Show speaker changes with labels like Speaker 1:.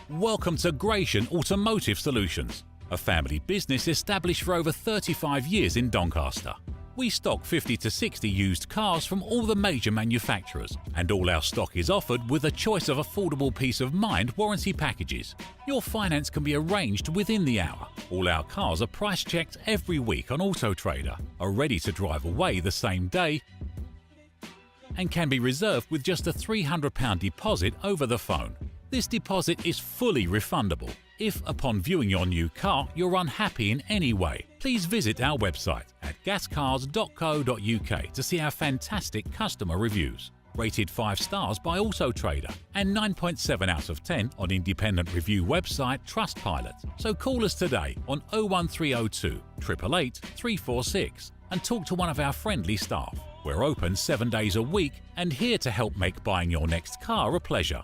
Speaker 1: Welcome to Gratian Automotive Solutions, a family business established for over 35 years in Doncaster. We stock 50 to 60 used cars from all the major manufacturers, and all our stock is offered with a choice of affordable peace of mind warranty packages. Your finance can be arranged within the hour. All our cars are price checked every week on Auto Trader, are ready to drive away the same day, and can be reserved with just a £300 deposit over the phone. This deposit is fully refundable. If, upon viewing your new car, you're unhappy in any way, please visit our website at gascars.co.uk to see our fantastic customer reviews. Rated 5 stars by Auto Trader and 9.7 out of 10 on independent review website Trustpilot. So call us today on 01302 888 346 and talk to one of our friendly staff. We're open 7 days a week and here to help make buying your next car a pleasure.